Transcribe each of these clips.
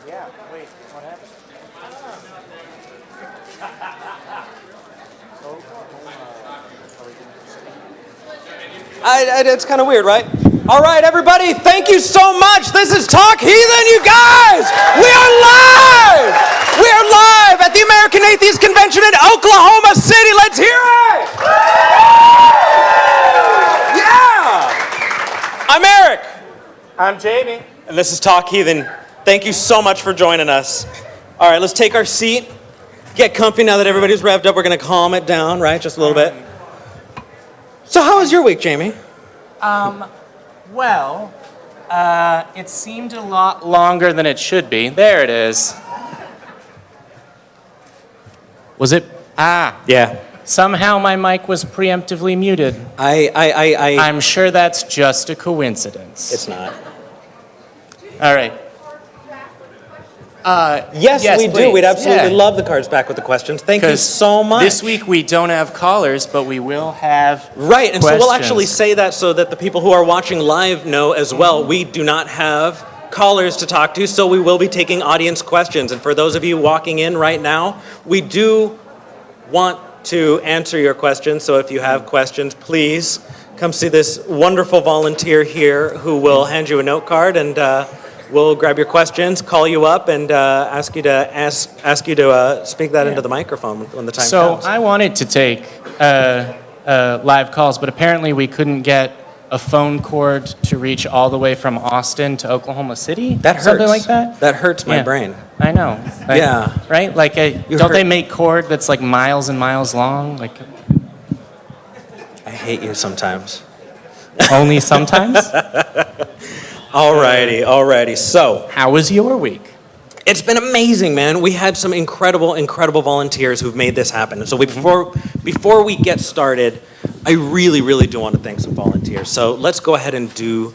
Yeah, wait, what happened? It's kind of weird, right? All right, everybody, thank you so much. This is Talk Heathen, you guys. We are live. We are live at the American Atheist Convention in Oklahoma City. Let's hear it. Yeah. I'm Eric. I'm Jamie. And this is Talk Heathen. Thank you so much for joining us. All right, let's take our seat. Get comfy now that everybody's revved up. We're going to calm it down, right? Just a little bit. So how was your week, Jamie? Well, it seemed a lot longer than it should be. There it is. Was it? Yeah. Somehow my mic was preemptively muted. I'm sure that's just a coincidence. It's not. All right. Yes, we please. do. We'd absolutely Yeah. love the cards back with the questions. Thank you so much. This week we don't have callers, but we will have Right, and questions. so we'll actually say that so that the people who are watching live know as well. We do not have callers to talk to, so we will be taking audience questions. And for those of you walking in right now, we do want to answer your questions. So if you have questions, please come see this wonderful volunteer here who will hand you a note card, and we'll grab your questions, call you up, and ask you to speak that into the microphone when the time comes. So I wanted to take live calls, but apparently we couldn't get a phone cord to reach all the way from Austin to Oklahoma City. That hurts. Something like that. That hurts my brain. I know. Yeah. Right? Like, don't they make cord that's like miles and miles long? Like, I hate you sometimes. only sometimes? Alrighty. So, How was your week? it's been amazing, man. We had some incredible volunteers who've made this happen. And so before we get started, I really do want to thank some volunteers. So let's go ahead and do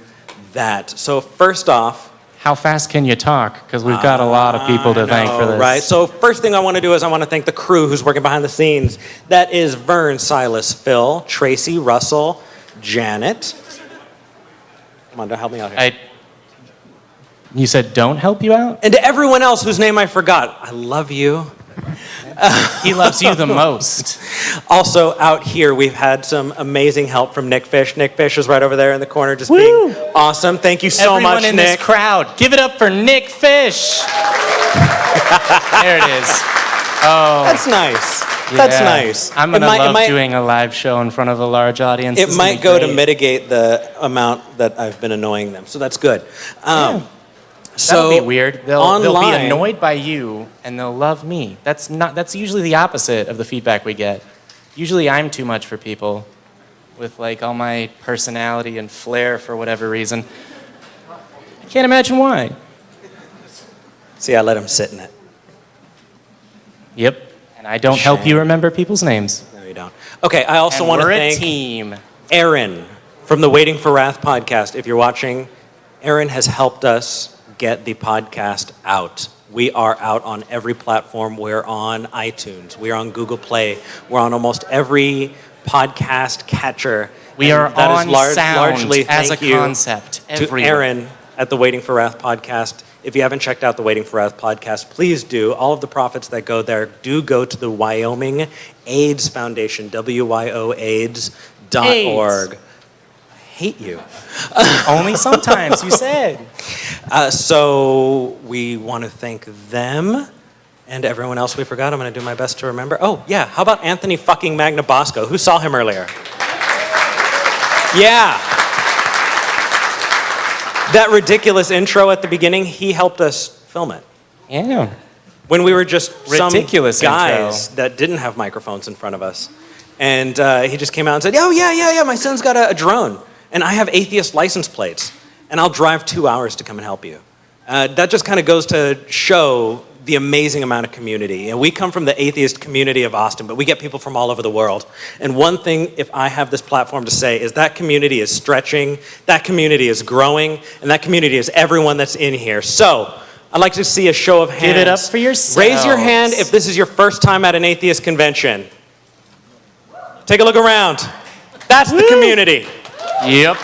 that. So first off, How fast can you talk? Because we've got a lot of people to thank for this. Right. So first thing I want to do is I want to thank the crew who's working behind the scenes. That is Vern, Silas, Phil, Tracy, Russell, Janet. Come on, don't help me out here. You said don't help you out? And to everyone else whose name I forgot, I love you. He loves you the most. Also out here, we've had some amazing help from Nick Fish. Nick Fish is right over there in the corner just being awesome. Thank you so Everyone much, in Nick. this crowd, give it up for Nick Fish. There it is. Oh, That's nice. That's yeah. nice. I'm going to love might, doing a live show in front of a large audience. It This is might gonna go be to great. mitigate the amount that I've been annoying them. So that's good. That'll be weird. They'll be online- annoyed by you, and they'll love me. That's usually the opposite of the feedback we get. Usually I'm too much for people with like all my personality and flair for whatever reason. I can't imagine why. See, I let him sit in it. Yep. And I don't help you remember people's names. No, you don't. Okay, I also And want to we're thank a team. Aaron from the Waiting for Wrath podcast. If you're watching, Aaron has helped us get the podcast out. We are out on every platform. We're on iTunes. We're on Google Play. We're on almost every podcast catcher. We are that on is sound largely as a thank you concept to everywhere. Aaron at the Waiting for Wrath podcast. If you haven't checked out the Waiting for Wrath podcast, please do. All of the profits that go there do go to the Wyoming AIDS Foundation, WYOAIDS.org. Hate you. Only sometimes, you said. So we want to thank them and everyone else we forgot. I'm going to do my best to remember. Oh, yeah. How about Anthony fucking Magnabosco? Who saw him earlier? Yeah. That ridiculous intro at the beginning, he helped us film it. Yeah. When we were just Ridiculous some guys intro. that didn't have microphones in front of us. And he just came out and said, oh, yeah, my son's got a drone. And I have atheist license plates, and I'll drive 2 hours to come and help you. That just kind of goes to show the amazing amount of community. And we come from the Atheist Community of Austin, but we get people from all over the world. And one thing, if I have this platform to say, is that community is stretching, that community is growing, and that community is everyone that's in here. So, I'd like to see a show of hands. Give it up for yourselves. Raise your hand if this is your first time at an atheist convention. Take a look around. That's the community. Yep.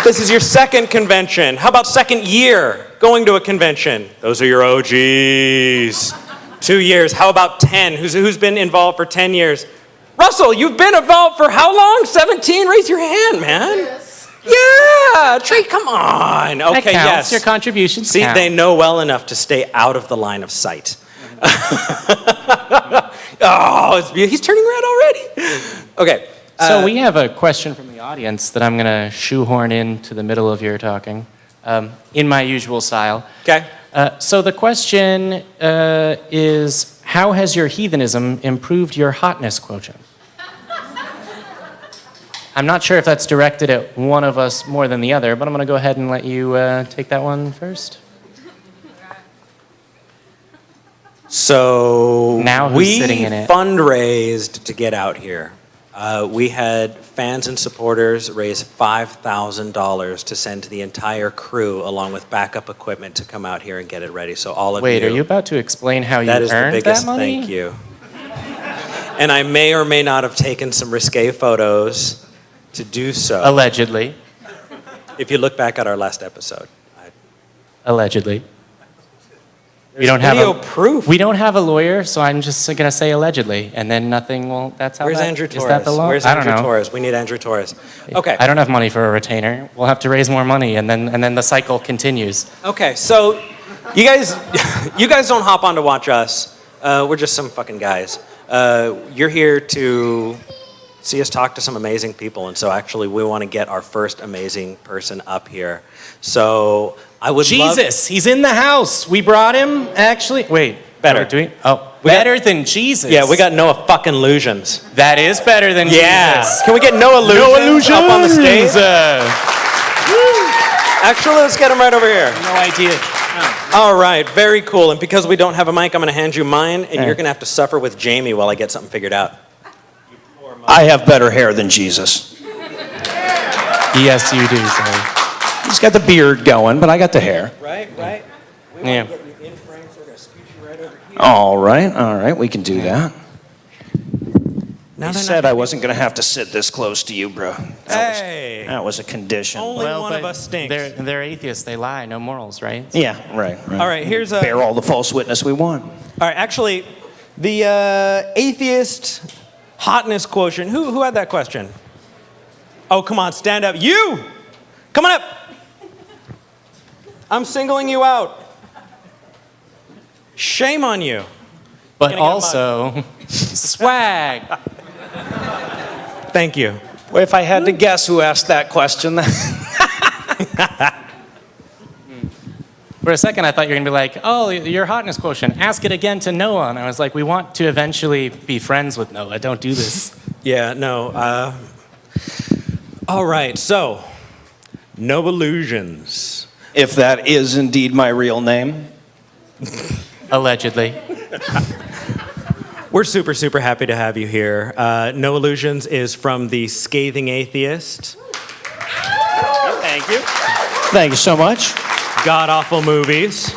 This is your second convention. How about second year going to a convention? Those are your OGs. 2 years. How about 10? Who's been involved for 10 years? Russell, you've been involved for how long? 17? Raise your hand, man. Yes. Yeah, Trey, come on. Okay, that counts. yes. Your contributions See, count. they know well enough to stay out of the line of sight. Oh, he's turning red already. Okay. So we have a question from the audience that I'm going to shoehorn into the middle of your talking, in my usual style. Okay. So the question is, how has your heathenism improved your hotness quotient? I'm not sure if that's directed at one of us more than the other, but I'm going to go ahead and let you take that one first. So now who's sitting in it? Fundraised to get out here. We had fans and supporters raise $5,000 to send to the entire crew along with backup equipment to come out here and get it ready. So all of Wait, are you about to explain how you that is the earned biggest that money? thank you. And I may or may not have taken some risque photos to do so. Allegedly. If you look back at our last episode. Allegedly. We don't have proof. We don't have a lawyer, so I'm just going to say allegedly, and then nothing will. That's how. Where's that, Andrew Torres? Is that the law? Where's I don't Andrew know. Torres? We need Andrew Torres. Okay. I don't have money for a retainer. We'll have to raise more money, and then the cycle continues. Okay, so you guys don't hop on to watch us. We're just some fucking guys. You're here to see us talk to some amazing people, and so actually we want to get our first amazing person up here. So I would Jesus, he's in the house. We brought him, actually. Wait, better. Better than Jesus. Yeah, we got Noah fucking illusions. That is better than Jesus. Can we get Noah illusions up on the stage? Actually, let's get him right over here. No idea. All right, very cool. And because we don't have a mic, I'm going to hand you mine, and you're going to have to suffer with Jamie while I get something figured out. I have better hair than Jesus. Yes, you do, sir. He's got the beard going, but I got the hair. Right. Yeah. Get you in frame, so we're going to scoot you right over here. All right, we can do that. No, You said I wasn't going to have to sit this close to you, bro. That was a condition. Only one of us stinks. They're atheists. They lie. No morals, right? Yeah, right. All right, here's a... Bear all the false witness we want. All right, actually, the atheist hotness quotient. Who had that question? Oh, come on, stand up. You! Come on up. I'm singling you out. Shame on you. But also, swag. Thank you. Well, if I had to guess who asked that question, For a second, I thought you were going to be like, oh, your hotness quotient. Ask it again to Noah. And I was like, we want to eventually be friends with Noah. Don't do this. Yeah, no. All right, so, no illusions. if that is indeed my real name. Allegedly. We're super, super happy to have you here. No Illusions is from the Scathing Atheist. Thank you. Thank you so much. God-awful movies.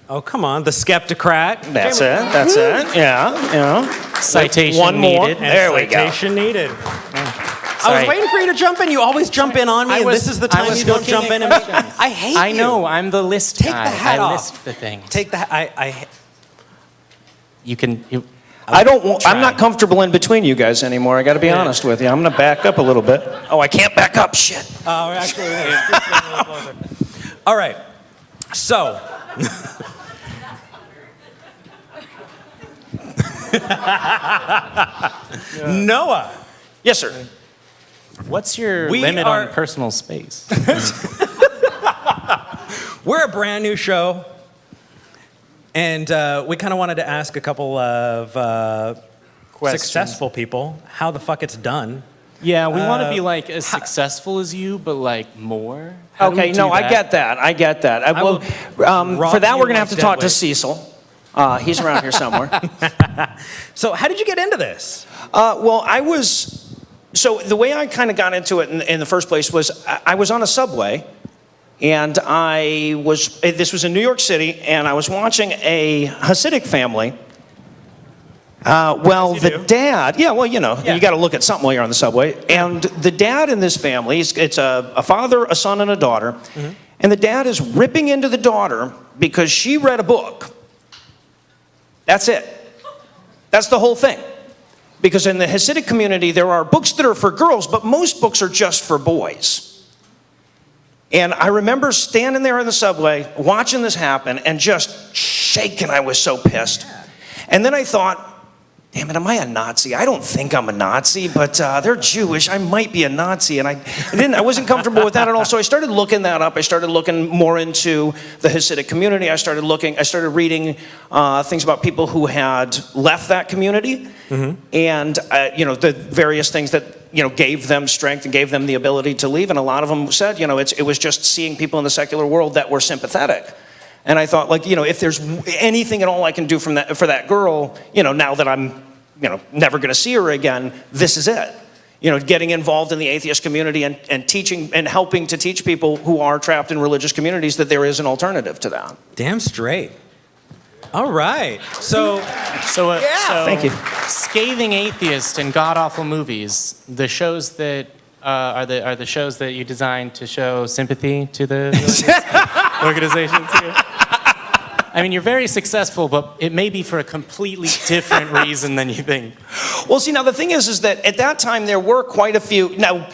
Oh, come on, The Skeptocrat. That's it. That's it. Yeah, yeah. Citation One more. needed. There we go. Citation needed. I Sorry. was waiting for you to jump in. You always jump in on me, and this is the time you don't jump in. I hate you. I know. I'm the list Take guy. the hat I off. list the thing. Take the hat. You can. I'm not comfortable in between you guys anymore. I got to be honest with you. I'm going to back up a little bit. Oh, I can't back up. Shit. Oh, actually, all right. So. Noah. Yes, sir. What's your We limit are- on personal space? We're a brand new show, and we kind of wanted to ask a couple of successful people how the fuck it's done. Yeah, we want to be like as successful as you, but like more. How do we Okay, do no, I that? get that. I get that. will rob For that, you we're going to like have to talk deadweight. to Cecil. He's around here somewhere. So how did you get into this? So the way I kind of got into it in the first place was I was on a subway, and this was in New York City, and I was watching a Hasidic family Well, Yes, you the do. dad, yeah, well, you know, Yeah. you got to look at something while you're on the subway. And the dad in this family, it's a father, a son, and a daughter. And the dad is ripping into the daughter because she read a book. That's it. That's the whole thing. Because in the Hasidic community, there are books that are for girls, but most books are just for boys. And I remember standing there in the subway, watching this happen, and just shaking. I was so pissed. And then I thought, damn it, am I a Nazi? I don't think I'm a Nazi, but they're Jewish. I might be a Nazi. And I wasn't comfortable with that at all. So I started looking that up. I started looking more into the Hasidic community. I started reading things about people who had left that community. And, you know, the various things that, you know, gave them strength and gave them the ability to leave. And a lot of them said, you know, it was just seeing people in the secular world that were sympathetic. And I thought, like, you know, if there's anything at all I can do for that girl, you know, now that I'm, you know, never going to see her again, this is it. You know, getting involved in the atheist community and teaching and helping to teach people who are trapped in religious communities that there is an alternative to that. Damn straight. All right. So Thank you. Scathing atheist and god-awful movies, the shows that are the shows that you designed to show sympathy to the religious organizations here? I mean, you're very successful, but it may be for a completely different reason than you think. Well, see, now the thing is that at that time there were quite a few. Now,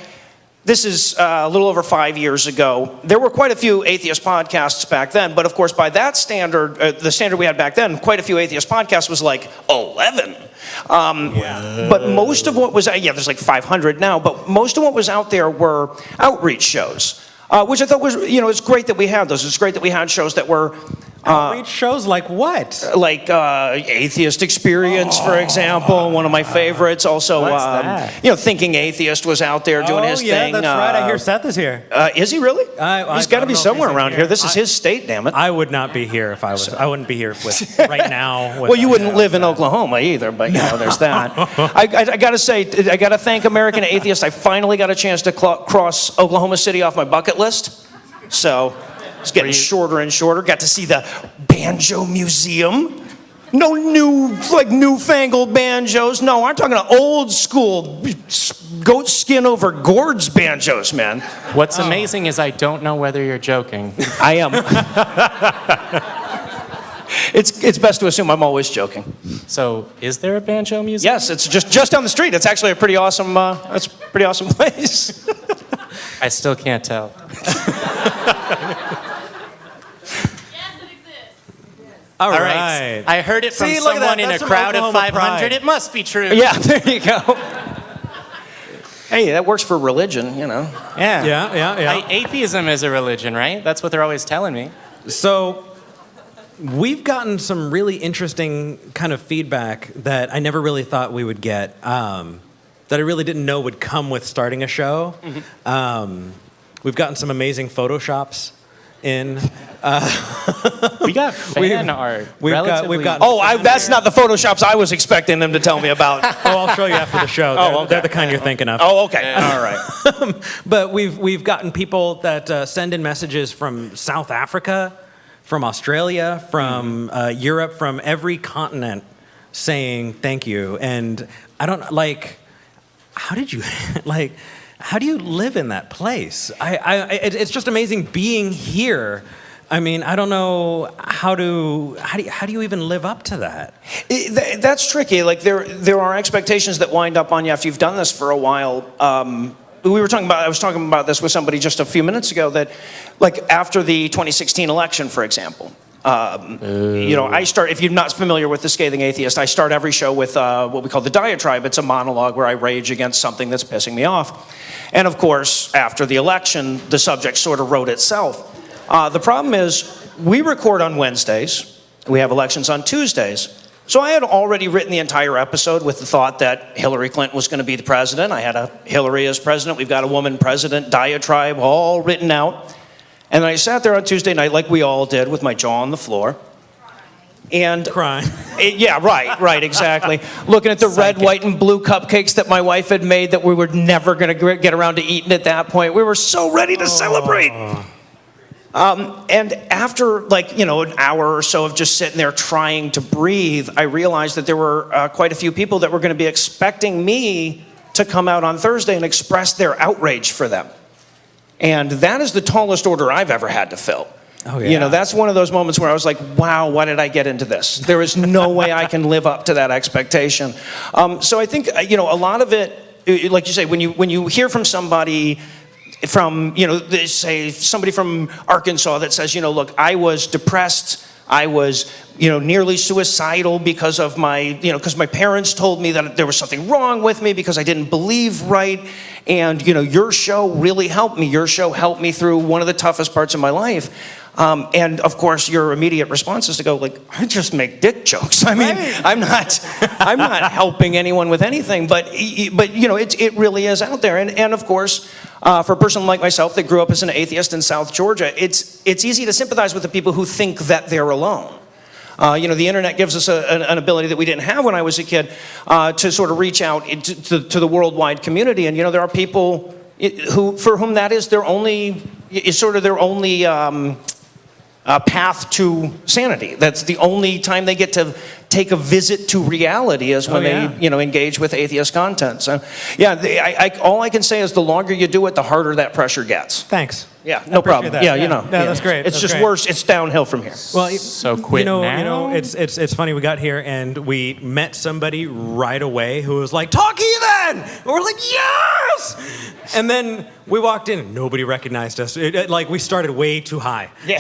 this is a little over 5 years ago. There were quite a few atheist podcasts back then, but of course, by that standard, the standard we had back then, quite a few atheist podcasts was like 11. But most of what was, there's like 500 now, but most of what was out there were outreach shows, which I thought was, you know, it's great that we had those. It's great that we had shows that were outreach shows like what? like Atheist Experience, for example, one of my favorites. Also, What's that? you know, Thinking Atheist was out there doing his thing. that's right. I hear Seth is here. Is he really? He's got to be somewhere around here. This is his state, damn it. I would not be here if I was. I wouldn't be here with right now. Well, you wouldn't live in Oklahoma either, but you know, there's that. I got to say, I got to thank American Atheists. I finally got a chance to cross Oklahoma City off my bucket list. So it's getting shorter and shorter. Got to see the Banjo Museum. No newfangled banjos. No, I'm talking old school goat skin over gourds banjos, man. What's amazing is I don't know whether you're joking. I am. It's best to assume I'm always joking. So, is there a banjo museum? Yes, it's just down the street. It's actually a pretty awesome. That's a pretty awesome place. I still can't tell. All All right. right. I heard it from See, look at that. someone in a That's some crowd of Oklahoma 500. pride. It must be true. Yeah, there you go. Hey, that works for religion, you know. Yeah. Yeah. Atheism is a religion, right? That's what they're always telling me. So we've gotten some really interesting kind of feedback that I never really thought we would get, that I really didn't know would come with starting a show. We've gotten some amazing Photoshops in. We got fan art. We've relatively- got. That's not the Photoshops I was expecting them to tell me about. Oh, I'll show you after the show. They're the kind you're thinking of. Oh, okay. All right. But we've gotten people that send in messages from South Africa, from Australia, from Europe, from every continent, saying thank you. And I don't like. How did you like? How do you live in that place? It's just amazing being here. I mean, I don't know how do you even live up to that? That's tricky. Like there are expectations that wind up on you after you've done this for a while. I was talking about this with somebody just a few minutes ago that, like, after the 2016 election, for example, you know, if you're not familiar with the Scathing Atheist, I start every show with what we call the diatribe. It's a monologue where I rage against something that's pissing me off. And of course, after the election, the subject sort of wrote itself. The problem is we record on Wednesdays. We have elections on Tuesdays. So I had already written the entire episode with the thought that Hillary Clinton was going to be the president. I had a Hillary as president. We've got a woman president, diatribe, all written out. And then I sat there on Tuesday night, like we all did, with my jaw on the floor. And Crying. yeah, right, exactly. Looking at the red, white, and blue cupcakes that my wife had made that we were never going to get around to eating at that point. We were so ready to celebrate. And after an hour or so of just sitting there trying to breathe, I realized that there were quite a few people that were going to be expecting me to come out on Thursday and express their outrage for them. And that is the tallest order I've ever had to fill. Oh, yeah. That's one of those moments where I was like, wow, why did I get into this? There is no way I can live up to that expectation. So I think, a lot of it, like you say, when you hear from somebody from, say somebody from Arkansas that says, look, I was depressed, I was, nearly suicidal because of because my parents told me that there was something wrong with me because I didn't believe right. And, your show really helped me. Your show helped me through one of the toughest parts of my life. And of course, your immediate response is to go I just make dick jokes. I mean, right. I'm not helping anyone with anything, but it really is out there. And of course, for a person like myself that grew up as an atheist in South Georgia, it's easy to sympathize with the people who think that they're alone. The internet gives us an ability that we didn't have when I was a kid to sort of reach out to the worldwide community. And there are people for whom that is their only path to sanity. That's the only time they get to take a visit to reality is when they engage with atheist content. So all I can say is the longer you do it, the harder that pressure gets. Thanks. Yeah, no problem. That. Yeah, No, that's great. It's just worse. It's downhill from here. Well, so quit now. It's funny. We got here and we met somebody right away who was like, "Talk Heathen!" And we're like, "Yes!" And then we walked in and nobody recognized us. We started way too high. Yeah.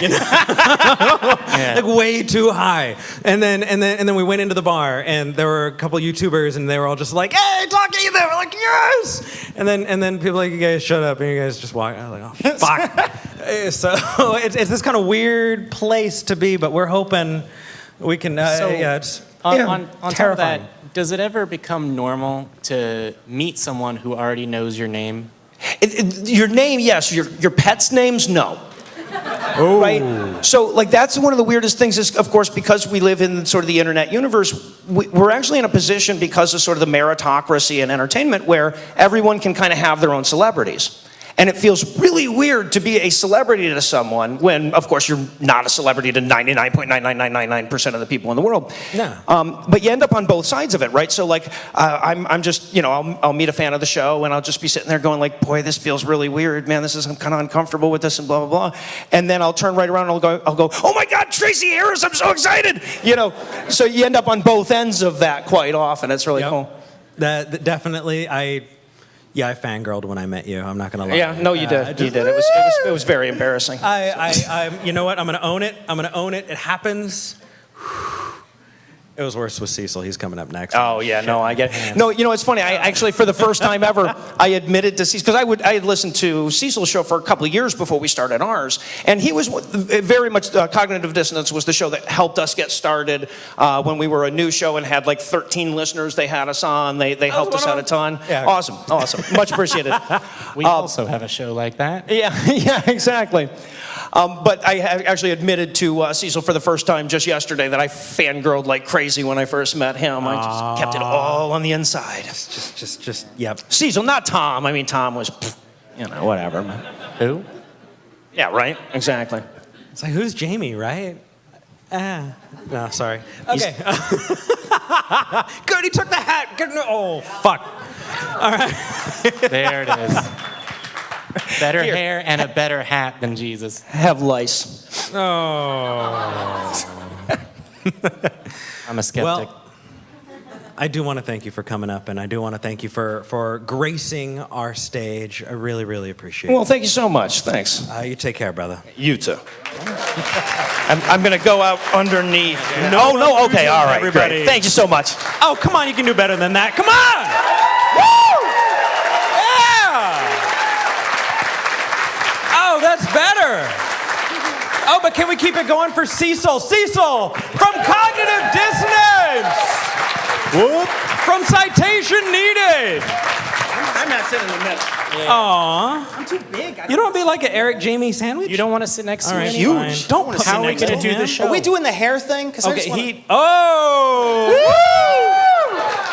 Like way too high. And then we went into the bar and there were a couple YouTubers and they were all just like, "Hey, Talk Heathen!" We're like, "Yes!" And then people were like, "You guys shut up," and you guys just walk. I was like, "Oh, fuck." So it's this kind of weird place to be, but we're hoping we can. It's on top of terrifying. that, does it ever become normal to meet someone who already knows your name? Your name, yes. Your pets' names, no. Ooh. Right? So, that's one of the weirdest things is, of course, because we live in sort of the internet universe, we're actually in a position because of sort of the meritocracy and entertainment where everyone can kind of have their own celebrities. And it feels really weird to be a celebrity to someone when, of course, you're not a celebrity to 99.99999% of the people in the world. No. But you end up on both sides of it, right? So, I'm just, I'll meet a fan of the show and I'll just be sitting there going boy, this feels really weird, man. I'm kind of uncomfortable with this and blah, blah, blah. And then I'll turn right around and I'll go, oh my God, Tracy Harris, I'm so excited. So you end up on both ends of that quite often. It's really cool. That definitely, I fangirled when I met you. I'm not gonna lie. Yeah, no, you did. You did. It was very embarrassing. I you know what? I'm gonna own it. It happens. It was worse with Cecil. He's coming up next. Oh, yeah, no, I get it. No, it's funny. I actually, for the first time ever, I admitted to Cecil, because I had listened to Cecil's show for a couple of years before we started ours, and he was very much, Cognitive Dissonance was the show that helped us get started when we were a new show and had 13 listeners they had us on. They helped us out a ton. Yeah. Awesome. Much appreciated. We also have a show like that. Yeah, exactly. But I actually admitted to Cecil for the first time just yesterday that I fangirled like crazy when I first met him. I just kept it all on the inside. Just yep. Cecil, not Tom. I mean, Tom was, whatever. Who? Yeah, right? Exactly. It's like, who's Jamie, right? No, sorry. Okay. Good, he took the hat. Good. Oh, fuck. All right. There it is. Better hair and a better hat than Jesus. Have lice. Oh. I'm a skeptic. Well, I do want to thank you for coming up, and I do want to thank you for gracing our stage. I really, really appreciate it. Well, thank you so much. Thanks. You take care, brother. You too. I'm going to go out underneath. No. Okay, all right. Everybody. Great. Thank you so much. Oh, come on. You can do better than that. Come on. Woo! Yeah. Oh, that's better. Oh, but can we keep it going for Cecil? Cecil from Cognitive Dissonance. Whoop. From Citation Needed. I'm not sitting in the middle. Aww. I'm too big. You don't want to be like an Eric Jamie sandwich? You don't want to sit next to me? Huge. Fine. Don't put How are we next going to to do him. the show? Are we doing the hair thing? Okay,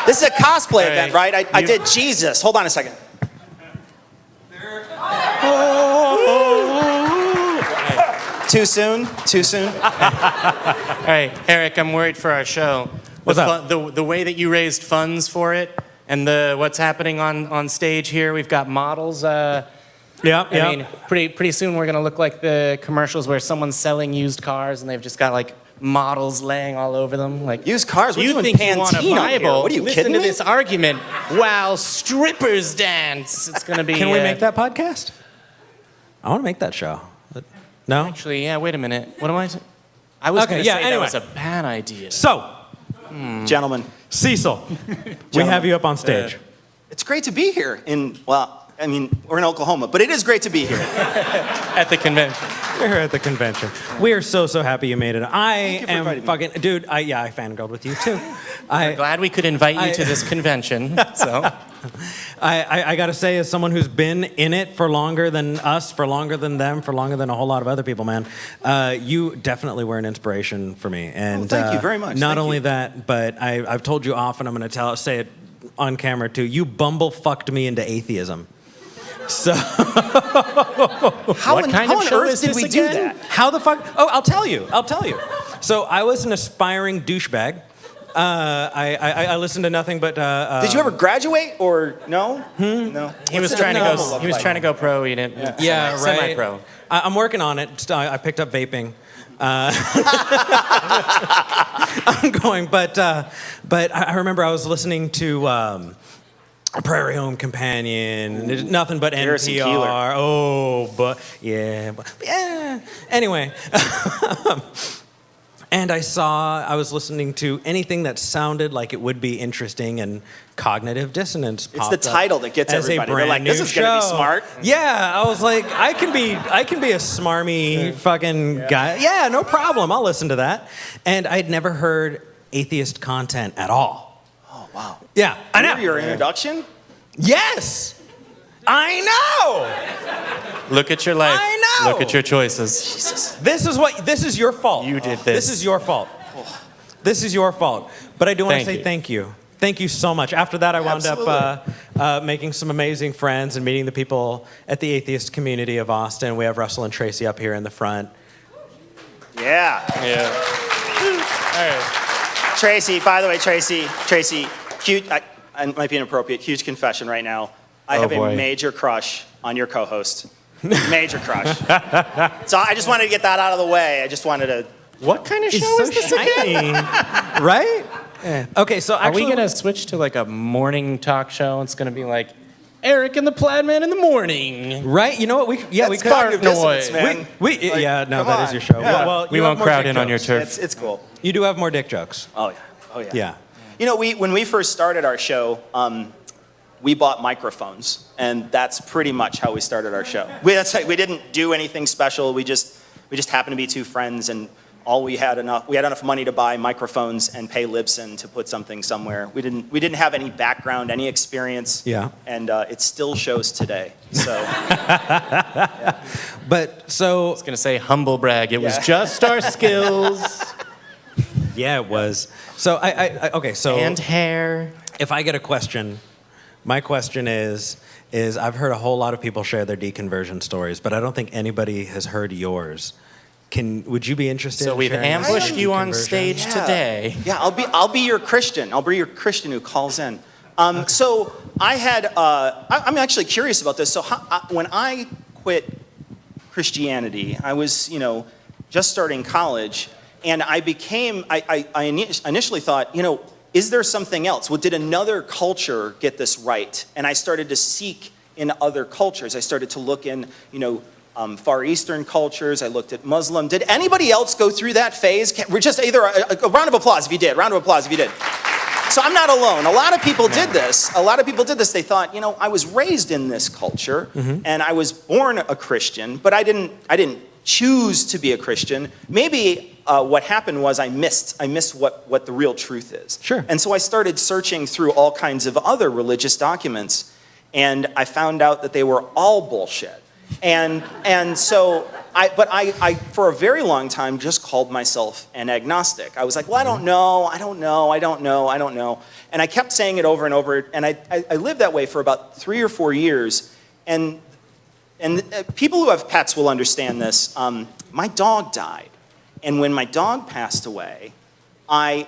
This is a cosplay All event, right. right? I did Jesus. Hold on a second. Too soon? Too soon? All right, Eric, I'm worried for our show. What's up? The way that you raised funds for it and what's happening on stage here, we've got models. I mean, pretty soon we're going to look like the commercials where someone's selling used cars and they've just got like models laying all over them. Like Used cars? We're you doing think you want a Pantene on here. Bible? What are you Listen kidding to me? this argument while strippers dance. It's going to be. Can we make that podcast? I want to make that show. No? Actually, yeah. Wait a minute. What am I? I was Okay, going to yeah, say anyway. that was a bad idea. So, Gentlemen, Cecil, we have you up on stage. it's great to be here we're in Oklahoma, but it is great to be here. At the convention. We're here at the convention. We are so happy you made it. you for am inviting me. fucking, dude, I fangirled with you too. Glad we could invite you to this convention. So. I got to say, as someone who's been in it for longer than us, for longer than them, for longer than a whole lot of other people, man, you definitely were an inspiration for me. And thank you very much. Not Thank only you. that, but I've told you often, I'm going to say it on camera too, you bumblefucked me into atheism. So How What kind how of on show earth is did this we do again? that? how the fuck? Oh, I'll tell you. So I was an aspiring douchebag. I listened to nothing but. Did you ever graduate or no? No. He was trying to go pro. He didn't. Yeah, right. Semi-pro. I'm working on it. I picked up vaping. I'm going, but I remember I was listening to Prairie Home Companion, nothing but Harrison NPR. Keeler. Oh, but yeah. Anyway. And I was listening to anything that sounded like it would be interesting, and cognitive dissonance It's popped the up title that gets as a everybody. They're like, brand this new is going to be show. smart. Yeah, I was like, I can be a smarmy fucking guy. Yeah, no problem. I'll listen to that. And I'd never heard atheist content at all. Oh, wow. Yeah, I know. Remember your introduction? Yes, I know. Look at your life. I know. Look at your choices. Jesus. This is your fault. You did this. This is your fault. This is your fault. But I do want to Thank say you. thank you. Thank you so much. After that, I wound up making some amazing friends and meeting the people at the Atheist Community of Austin. We have Russell and Tracy up here in the front. Yeah. Yeah. All right. Tracy, by the way, Tracy, huge, it might be inappropriate, huge confession right now. I have boy. a major crush on your co-host. Major crush. So I just wanted to get that out of the way. I just wanted to. What kind of show is this again? Right? Okay, so Are actually, we gonna switch to like a morning talk show? It's gonna be like Eric and the Plaid Man in the morning. right? You know what? We could. That's fart cognitive noise. dissonance, man. Yeah, no, come that on. is your show. Yeah. Well, We you won't have more crowd dick in on your jokes. turf. It's cool. You do have more dick jokes. Oh, yeah. Oh, yeah. Yeah. You know, when we first started our show, we bought microphones, and that's pretty much how we started our show. We didn't do anything special. We just happened to be two friends, and we had enough money to buy microphones and pay Libsyn to put something somewhere. We didn't have any background, any experience. Yeah. And it still shows today. So But so I was gonna say humble brag. It was Yeah. just our skills yeah, it was. So okay. So and hair. if I get a question, my question is I've heard a whole lot of people share their deconversion stories, but I don't think anybody has heard yours. Would you be interested? So in we've sharing your ambushed you on deconversion? stage Yeah. today. Yeah, I'll be your Christian. I'll be your Christian who calls in. So I had, I'm actually curious about this. So when I quit Christianity, I was, just starting college, and I initially thought, is there something else? Well, did another culture get this right? And I started to seek in other cultures. I started to look in, Far Eastern cultures. I looked at Muslim. Did anybody else go through that phase? We're just either a round of applause if you did. Round of applause if you did. So I'm not alone. A lot of people did this. They thought, I was raised in this culture, and I was born a Christian, but I didn't choose to be a Christian. Maybe what happened was I missed what the real truth is. Sure. And so I started searching through all kinds of other religious documents, and I found out that they were all bullshit. And so I for a very long time just called myself an agnostic. I was like, well, I don't know. And I kept saying it over and over, and I lived that way for about 3 or 4 years. And and people who have pets will understand this. My dog died. And when my dog passed away, I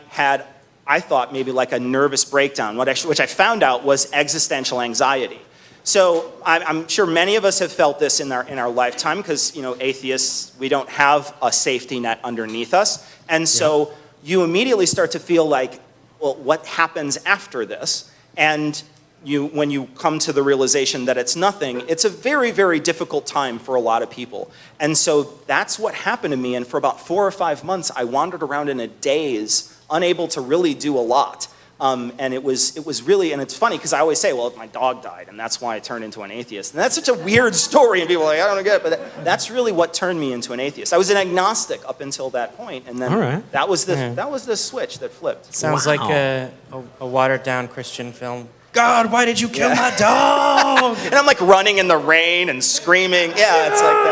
thought maybe like a nervous breakdown, which I found out was existential anxiety. So I'm sure many of us have felt this in our lifetime because, atheists, we don't have a safety net underneath us. And so you immediately start to feel like, well, what happens after this? And when you come to the realization that it's nothing, it's a very, very difficult time for a lot of people. And so that's what happened to me. And for about 4 or 5 months, I wandered around in a daze, unable to really do a lot. And it was really, and it's funny because I always say, well, my dog died, and that's why I turned into an atheist. And that's such a weird story, and people are like, I don't get it. But that's really what turned me into an atheist. I was an agnostic up until that point, and then that was the switch that flipped. Sounds like a watered-down Christian film. God, why did you kill my dog? And I'm like running in the rain and screaming. Yeah, it's like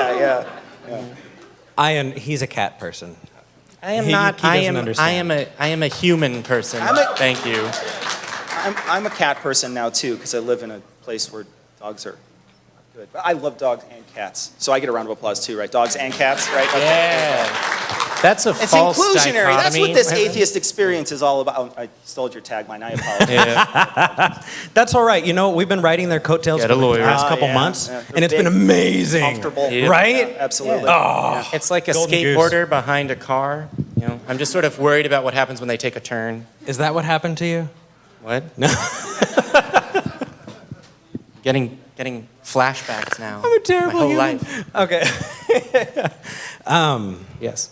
that. Yeah. He's a cat person. I am He not. I doesn't am. understand. I am a human person. Thank you. I'm a cat person now too because I live in a place where dogs are good. But I love dogs and cats, so I get a round of applause too, right? Dogs and cats, right? Yeah. That's a It's false inclusionary. That's what dichotomy. this atheist experience is all about. Oh, I stole your tagline. I apologize. Yeah. That's all right. We've been writing their coattails Get for a the lawyer. past couple Yeah, months, yeah. and it's been Big, amazing. Comfortable. Yeah. Right? Yeah, absolutely. Oh. It's like a Golden goose. skateboarder behind a car. I'm just sort of worried about what happens when they take a turn. Is that what happened to you? What? No. Getting flashbacks now. I'm a terrible My whole human. life. Okay. Yes.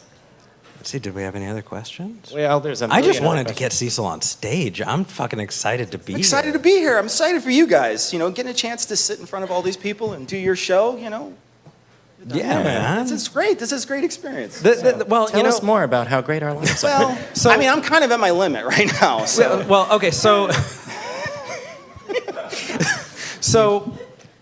Let's see, did we have any other questions? Well, there's a I just million wanted other to get Cecil on stage. I'm fucking excited to be I'm excited to be here. I'm excited for you guys. Getting a chance to sit in front of all these people and do your show. Yeah, man. This is great. This is a great experience. Well, Tell us more about how great our lives are. Well, So- I'm kind of at my limit right now. So. Well, okay, so so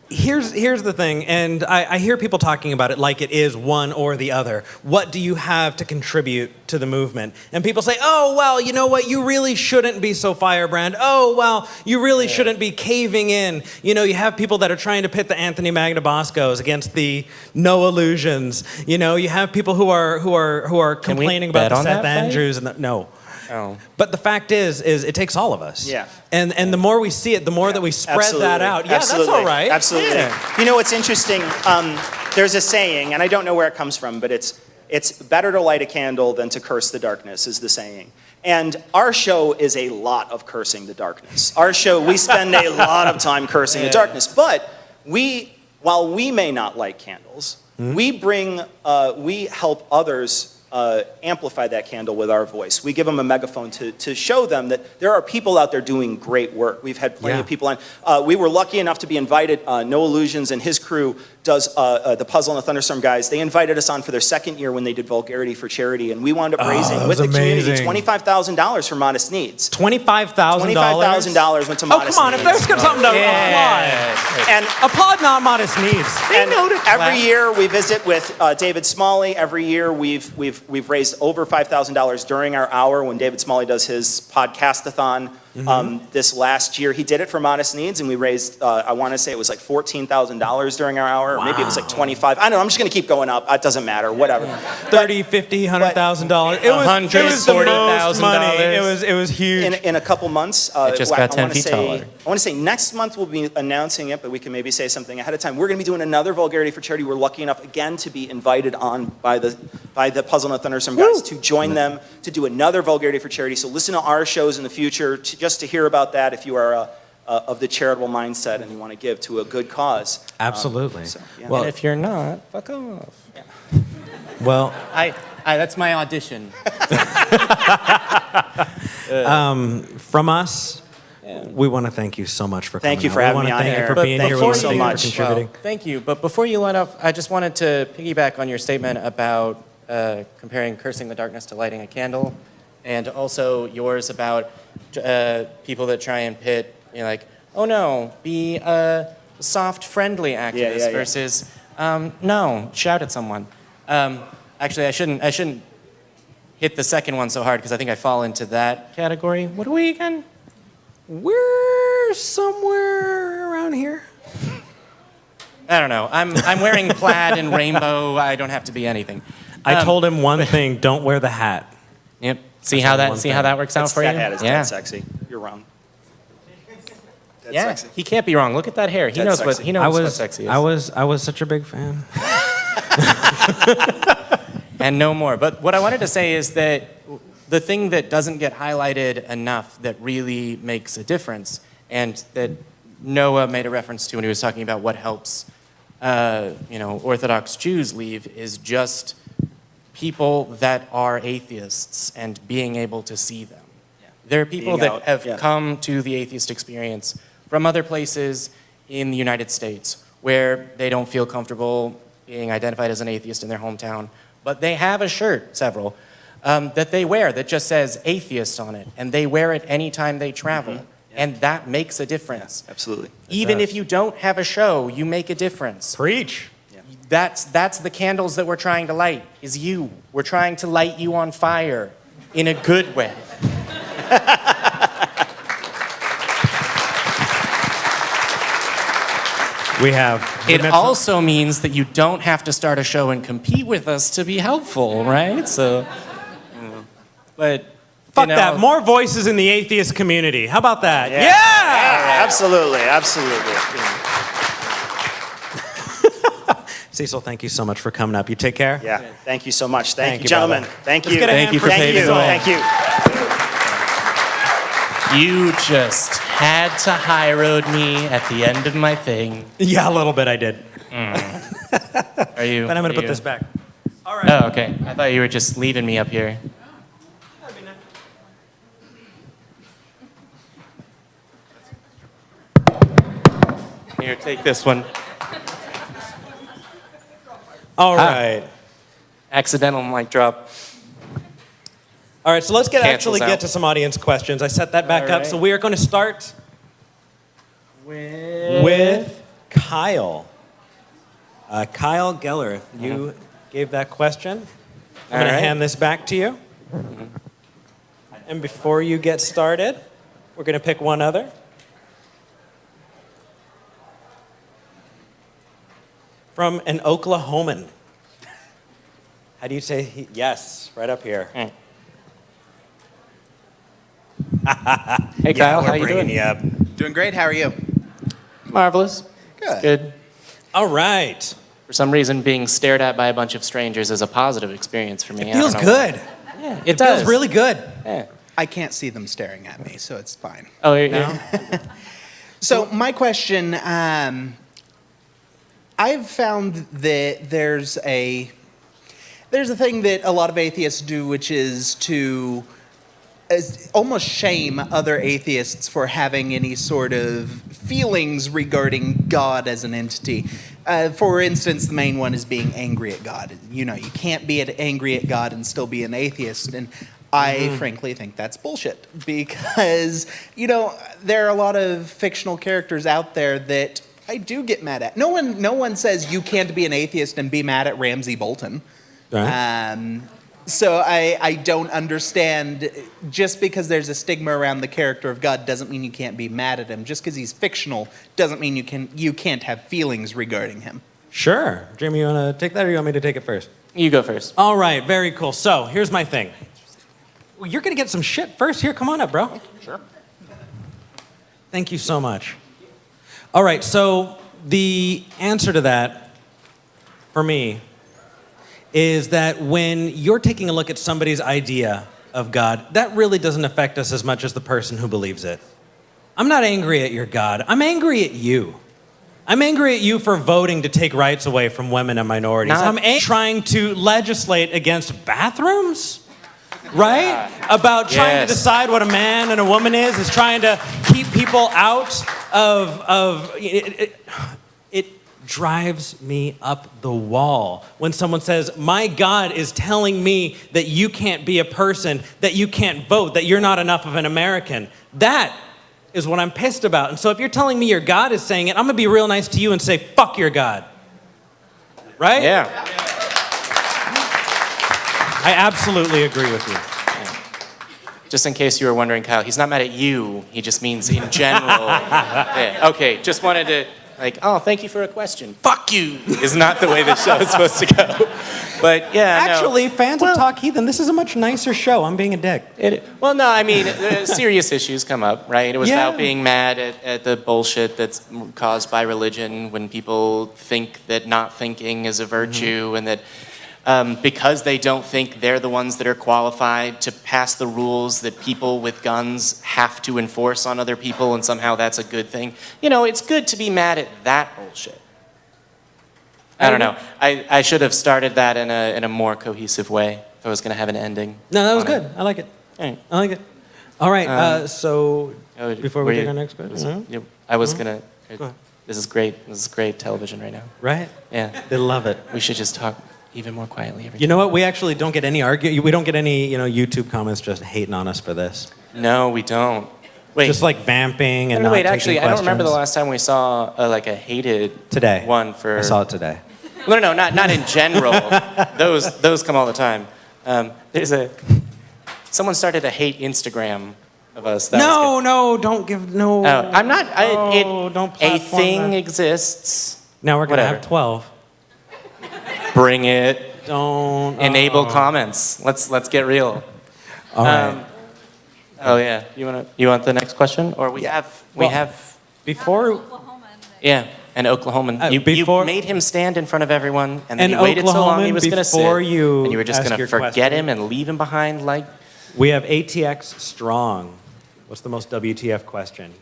here's the thing, and I hear people talking about it like it is one or the other. What do you have to contribute to the movement? And people say, oh, well, you know what? You really shouldn't be so firebrand. Oh, well, you really shouldn't be caving in. You have people that are trying to pit the Anthony Magnaboscos against the No Illusions. You have people who are complaining about bet the on Seth that fight? Andrews and no. Oh. But the fact is it takes all of us. Yeah. And the more we see it, the more that we spread that out. Yeah, Absolutely. that's all right. Absolutely. Yeah. What's interesting? There's a saying, and I don't know where it comes from, but it's better to light a candle than to curse the darkness, is the saying. And our show is a lot of cursing the darkness. Our show, we spend a lot of time cursing the darkness. But while we may not light candles, we help others amplify that candle with our voice. We give them a megaphone to show them that there are people out there doing great work. We've had plenty of people on. We were lucky enough to be invited. No Illusions and his crew does the Puzzle and the Thunderstorm guys. They invited us on for their second year when they did Vulgarity for Charity, and we wound up raising with the community $25,000 for Modest Needs. $25,000. $25,000 went to Modest Needs. Oh, come on! If there's something to applaud, And applaud not Modest Needs. And every year we visit with David Smalley. Every year we've raised over $5,000 during our hour when David Smalley does his podcastathon. This last year he did it for Modest Needs, and we raised I want to say it was like $14,000 during our hour. Or maybe it was like 25. I don't know. I'm just going to keep going up. It doesn't matter. Whatever. $30, $50, $100,000. It was the most money. It was huge. In a couple months, It just got 10 feet taller. I want to say next month we'll be announcing it, but we can maybe say something ahead of time. We're going to be doing another Vulgarity for Charity. We're lucky enough again to be invited on by the Puzzle and the Thunderstorm guys to join them to do another Vulgarity for Charity. So listen to our shows in the future just to hear about that if you are of the charitable mindset and you want to give to a good cause. Absolutely. Well, if you're not, fuck off. Yeah. Well, that's my audition. from us, we want to thank you so much for coming. Thank you for having me on Thank here. you for being Thank here. you We so wanna much. thank you for contributing. Well, thank you. But before you let off, I just wanted to piggyback on your statement about comparing cursing the darkness to lighting a candle, and also yours about people that try and pit, like, oh no, be a soft, friendly activist versus, no, shout at someone. Actually, I shouldn't hit the second one so hard because I think I fall into that category. What are we again? We're somewhere around here. I don't know. I'm wearing plaid and rainbow. I don't have to be anything. I told him one thing: don't wear the hat. Yep. See how that works out for you? That hat is dead sexy. You're wrong. Dead Yeah. sexy. He can't be wrong. Look at that hair. He Dead knows sexy. what sexy is. I was such a big fan. And no more. But what I wanted to say is that the thing that doesn't get highlighted enough that really makes a difference, and that Noah made a reference to when he was talking about what helps, Orthodox Jews leave, is just people that are atheists and being able to see them. Yeah. There are people that have come to the atheist experience from other places in the United States where they don't feel comfortable being identified as an atheist in their hometown, but they have a shirt, several, that they wear that just says atheist on it, and they wear it anytime they travel. Mm-hmm. Yeah. And that makes a difference. Yeah, absolutely. Even if you don't have a show, you make a difference. Preach. Yeah. That's the candles that we're trying to light, is you. We're trying to light you on fire in a good way. We have. It also means that you don't have to start a show and compete with us to be helpful, right? So, but fuck that. More voices in the atheist community. How about that? Yeah! Absolutely, absolutely. Cecil, thank you so much for coming up. You take care. Yeah, thank you so much. Thank you, brother. gentlemen. Thank you. Thank you for paving the way. Thank you. You just had to high road me at the end of my thing. Yeah, a little bit I did. Are you? But I'm going to put this back. All right. Oh, okay. I thought you were just leaving me up here. Here, take this one. All right. Accidental mic drop. All right, so let's Cancels get out. to some audience questions. I set that back All up. right. So we are going to start with Kyle. Kyle Geller, you gave that question. I'm going to hand this back to you. And before you get started, we're going to pick one other. From an Oklahoman. How do you say yes? Right up here. Hey, Kyle, how you doing? You up. Doing great. How are you? Marvelous. Good. Good. All right. For some reason, being stared at by a bunch of strangers is a positive experience for me. It feels I don't know good. Yeah, It feels really good. Yeah. I can't see them staring at me, so it's fine. Oh, you're, No? So my question, I've found that there's a thing that a lot of atheists do, which is to almost shame other atheists for having any sort of feelings regarding God as an entity. For instance, the main one is being angry at God. You know, you can't be angry at God and still be an atheist. And I frankly think that's bullshit because, there are a lot of fictional characters out there that I do get mad at. No one says you can't be an atheist and be mad at Ramsay Bolton. Right. So I don't understand, just because there's a stigma around the character of God doesn't mean you can't be mad at him. Just because he's fictional doesn't mean you can't have feelings regarding him. Sure. Jamie, you want to take that or you want me to take it first? You go first. All right, very cool. So here's my thing. Well, you're going to get some shit first. Here, come on up, bro. Sure. Thank you so much. All right, so the answer to that, for me, is that when you're taking a look at somebody's idea of God, that really doesn't affect us as much as the person who believes it. I'm not angry at your God. I'm angry at you. I'm angry at you for voting to take rights away from women and minorities. I'm trying to legislate against bathrooms, right? About trying to decide what a man and a woman is trying to keep people out of it drives me up the wall when someone says, my God is telling me that you can't be a person, that you can't vote, that you're not enough of an American. That is what I'm pissed about. And so if you're telling me your God is saying it, I'm going to be real nice to you and say, fuck your God. Right? Yeah. I absolutely agree with you. Just in case you were wondering, Kyle, he's not mad at you. He just means in general. Yeah. Okay, just wanted to Like, oh, thank you for a question. Fuck you is not the way the show is supposed to go. But yeah, no. Actually, fans of Talk Heathen, this is a much nicer show. I'm being a dick. Well, no, I mean, serious issues come up, right? It was Yeah. about being mad at the bullshit that's caused by religion when people think that not thinking is a virtue and that because they don't think they're the ones that are qualified to pass the rules that people with guns have to enforce on other people, and somehow that's a good thing. You know, it's good to be mad at that bullshit. I don't know. I should have started that in a more cohesive way if I was going to have an ending. No, that was on it. good. I like it. All right. I like it. All right, so Oh, before were we take you- our next question, Yeah, I was gonna. This is great. This is great television right now. right? Yeah, They love it. we should just talk even more quietly every You time. know what? We actually don't get any we don't get any YouTube comments just hating on us for this. No, we don't. Wait. Just like vamping and no, not wait. taking Actually, I don't remember the questions. last time we saw like a hated Today. one for. I saw it today. No, not in general. those come all the time. Someone started a hate Instagram of us. That was good. No, don't give no. Oh, I'm not. don't A platform thing that. exists. Now we're gonna Whatever. have 12. Bring it. Don't Enable comments. Let's get real. All right. Oh yeah. You want the next question, or we have Before an Oklahoman. You before- made him stand in front of everyone, and then An he waited so long he Oklahoman was going to sit, before you and you were just ask going to your forget question. him and leave him behind. Like, we have ATX strong. What's the most WTF question?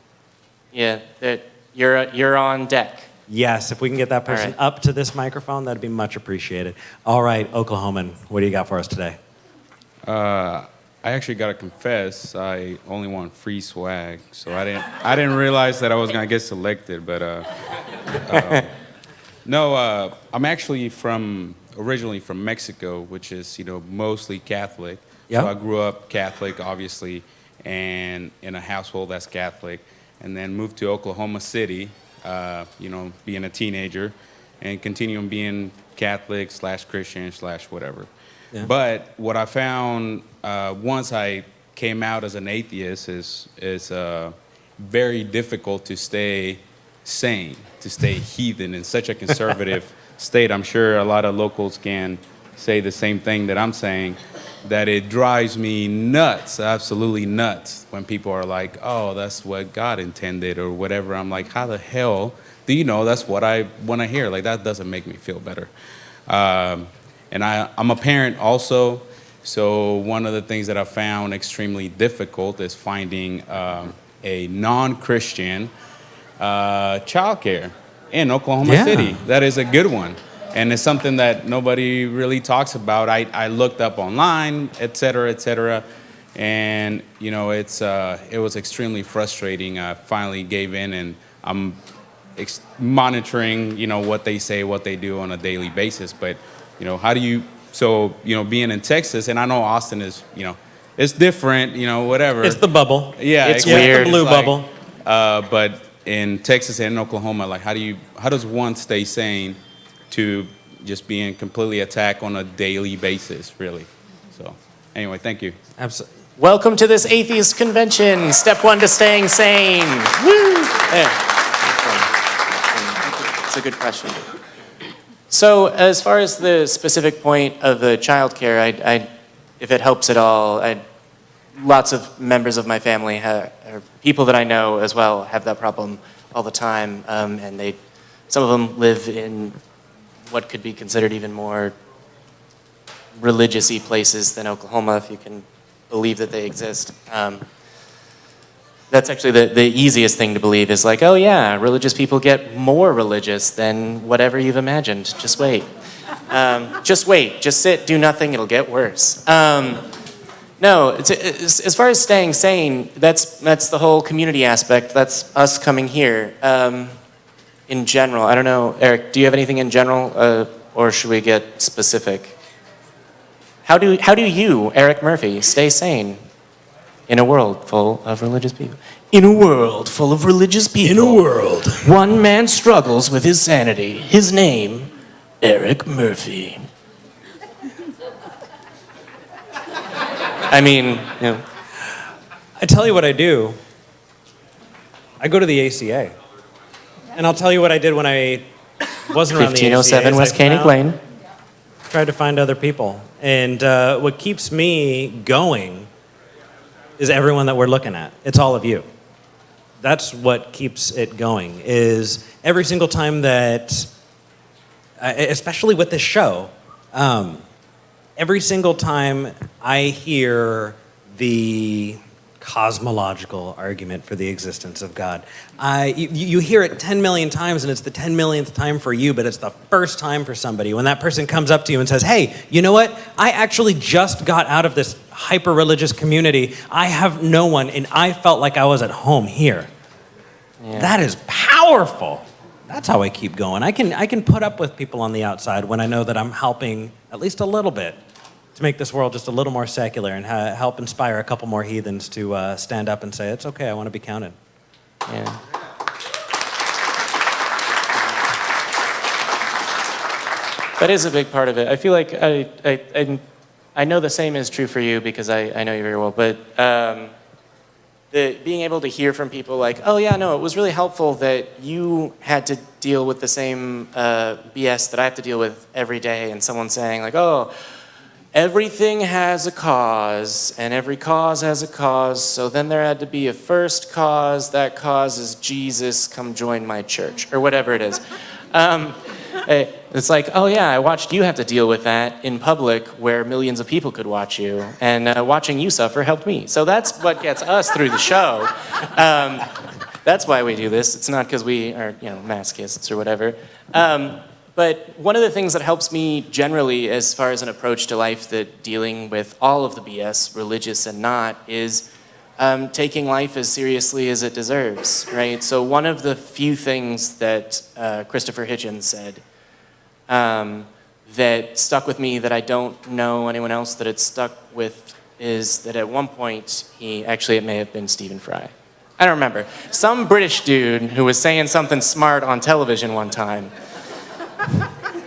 yeah, you're on deck. Yes, if we can get that person right. up to this microphone, that'd be much appreciated. All right, Oklahoman, what do you got for us today? I actually gotta confess, I only want free swag, so I didn't realize that I was gonna get selected. But no, I'm actually originally from Mexico, which is mostly Catholic. Yeah. So I grew up Catholic, obviously, and in a household that's Catholic, and then moved to Oklahoma City, being a teenager, and continuing being Catholic / Christian / whatever. Yeah. But what I found once I came out as an atheist is very difficult to stay sane, to stay heathen in such a conservative state. I'm sure a lot of locals can say the same thing that I'm saying, that it drives me nuts, absolutely nuts, when people are like, oh, that's what God intended or whatever. I'm like, how the hell do you know that's what I want to hear? Like, that doesn't make me feel better. And I'm a parent also, so one of the things that I found extremely difficult is finding a non-Christian childcare in Oklahoma Yeah. City. That is a good one. And it's something that nobody really talks about. I looked up online, et cetera, and it was extremely frustrating. I finally gave in, and I'm monitoring, what they say, what they do on a daily basis. But how do you? So being in Texas, and I know Austin is, it's different, whatever. It's the bubble. Yeah, It's exactly. weird. The blue It's like, bubble. but in Texas and in Oklahoma, like, how does one stay sane to just being completely attacked on a daily basis, really? So, anyway, thank you. Absolutely. Welcome to this atheist convention. Step 1 to staying sane. Woo! There. It's a good question. So, as far as the specific point of the childcare, if it helps at all, lots of members of my family or people that I know as well have that problem all the time, and some of them live in what could be considered even more religious-y places than Oklahoma, if you can believe that they exist. That's actually the easiest thing to believe is like, oh yeah, religious people get more religious than whatever you've imagined. Just wait. Just wait. Just sit, do nothing, it'll get worse. No, as far as staying sane, that's the whole community aspect. That's us coming here. In general, I don't know, Eric, do you have anything in general, or should we get specific? How do you, Eric Murphy, stay sane in a world full of religious people? In a world full of religious people. In a world. One man struggles with his sanity. His name, Eric Murphy. I mean, I tell you what I do. I go to the ACA. And I'll tell you what I did when I wasn't around the 1507 HCAs. West I Koenig found- Lane. Tried to find other people. And what keeps me going is everyone that we're looking at. It's all of you. That's what keeps it going, is every single time that, especially with this show, every single time I hear the cosmological argument for the existence of God, you hear it 10 million times, and it's the 10 millionth time for you, but it's the first time for somebody when that person comes up to you and says, hey, you know what? I actually just got out of this hyper-religious community. I have no one, and I felt like I was at home here. Yeah. That is powerful. That's how I keep going. I can put up with people on the outside when I know that I'm helping at least a little bit to make this world just a little more secular and help inspire a couple more heathens to stand up and say, it's okay, I want to be counted. Yeah. That is a big part of it. I feel like I know the same is true for you because I know you very well, but being able to hear from people like, oh yeah, no, it was really helpful that you had to deal with the same BS that I have to deal with every day, and someone saying like, oh, everything has a cause, and every cause has a cause, so then there had to be a first cause. That cause is Jesus, come join my church, or whatever it is. It's like, oh yeah, I watched you have to deal with that in public where millions of people could watch you, and watching you suffer helped me. So that's what gets us through the show. That's why we do this. It's not because we are, masochists or whatever. But one of the things that helps me generally as far as an approach to life that dealing with all of the BS, religious and not, is taking life as seriously as it deserves, right? So one of the few things that Christopher Hitchens said that stuck with me that I don't know anyone else that it's stuck with is that at one point it may have been Stephen Fry. I don't remember. Some British dude who was saying something smart on television one time,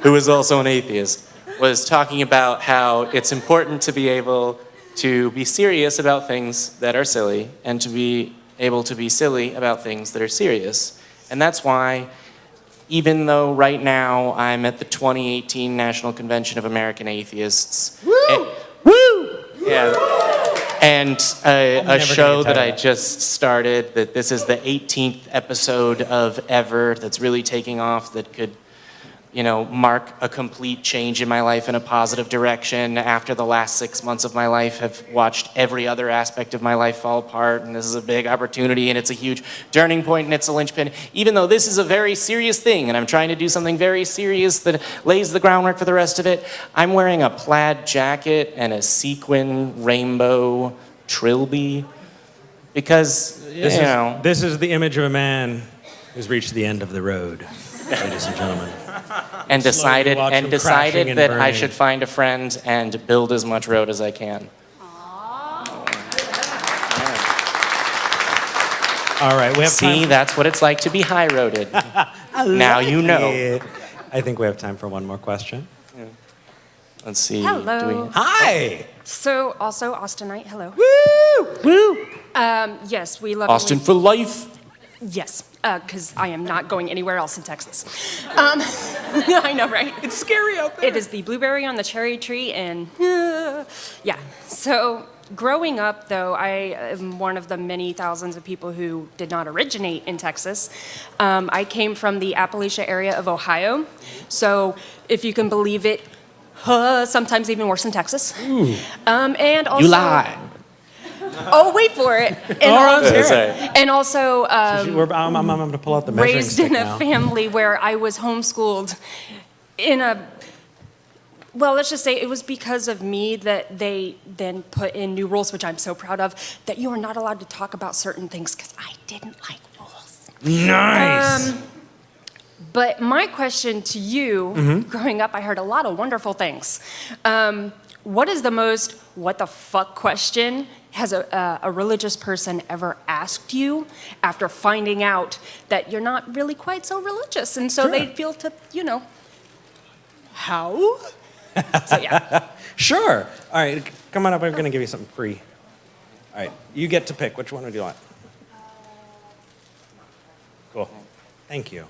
who was also an atheist, was talking about how it's important to be able to be serious about things that are silly and to be able to be silly about things that are serious. And that's why, even though right now I'm at the 2018 National Convention of American Atheists. Woo! Woo! Yeah. And a show that I of just started, that this is the 18th episode of ever that's really taking off, that could mark a complete change in my life in a positive direction after the last 6 months of my life have watched every other aspect of my life fall apart, and this is a big opportunity, and it's a huge turning point, and it's a linchpin. Even though this is a very serious thing, and I'm trying to do something very serious that lays the groundwork for the rest of it, I'm wearing a plaid jacket and a sequin rainbow trilby, because, This is the image of a man who's reached the end of the road, ladies and gentlemen. and decided watch him crashing and that I burning. should find a friend and build as much road as I can. All right, we have See, time. that's what it's like to be high-roaded. Now you know. Yeah. I think we have time for one more question. Let's see. Hello. Hi! So, also Austinite, hello. Woo! Woo! Yes, we love Austin for life. Yes, because I am not going anywhere else in Texas. I know, right? It's scary out there. It is the blueberry on the cherry tree, and yeah. So, growing up, though, I am one of the many thousands of people who did not originate in Texas. I came from the Appalachia area of Ohio. So, if you can believe it, sometimes even worse than Texas. And also, You lie. Oh, wait for it. And also, I'm going to pull out the measuring raised stick in a now. family where I was homeschooled in a, well, let's just say it was because of me that they then put in new rules, which I'm so proud of, that you are not allowed to talk about certain things because I didn't like rules. Nice! But my question to you, growing up, I heard a lot of wonderful things. What is the most what the fuck question has a religious person ever asked you after finding out that you're not really quite so religious? And so they feel to, how? So yeah. Sure. All right, come on up. I'm going to give you something free. All right, you get to pick. Which one would you want? Cool. Thank you.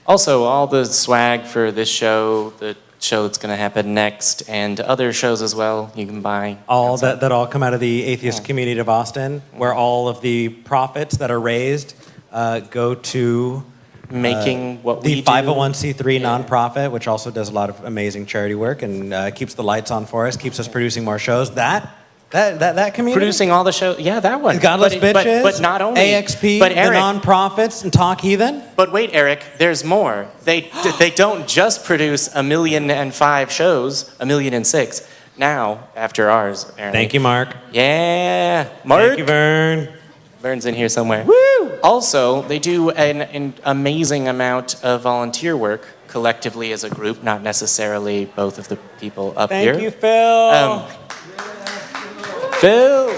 Also, all the swag for this show, the show that's going to happen next, and other shows as well, you can buy. All that all come out of the Atheist Community of Austin, where all of the profits that are raised go to Making what we the do. 501c3 nonprofit, which also does a lot of amazing charity work and keeps the lights on for us, keeps us producing more shows. That community? Producing all the shows. Yeah, that one. Godless Bitches, But not only. AXP, but the Eric, nonprofits, and Talk Heathen. But wait, Eric, there's more. They don't just produce 1,000,005 shows, 1,000,006. Now, after ours, apparently. Thank you, Mark. Yeah, Mark. Thank you, Vern. Vern's in here somewhere. Woo! Also, they do an amazing amount of volunteer work collectively as a group, not necessarily both of the people up here. Thank you, Phil. Phil,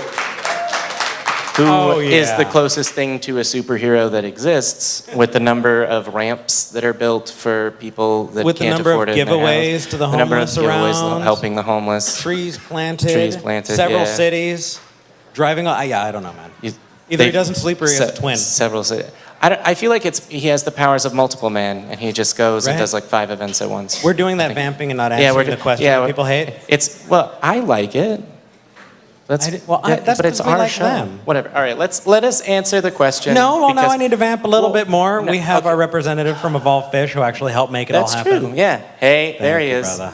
who is yeah. the closest thing to a superhero that exists, with the number of ramps that are built for people that With the can't number of afford it in their giveaways house. to the number of homeless giveaways around. helping the homeless. Trees planted. Trees planted, Several yeah. cities. Driving on. Yeah, I don't know, man. You- Either he they- doesn't sleep or he has a twin. Several. I feel like he has the powers of multiple man, and he just goes and Right. does like 5 events at once. We're doing that vamping and not answering the question that people hate. Well, I like it. That's but it's 'cause we our like show. them. Whatever. All right, let us answer the question. No, well, now because- I need to vamp a little bit more. no, We have okay. our representative from Evolve Fish who actually helped make it all That's happen. true. Yeah. Hey, there he you, is. brother.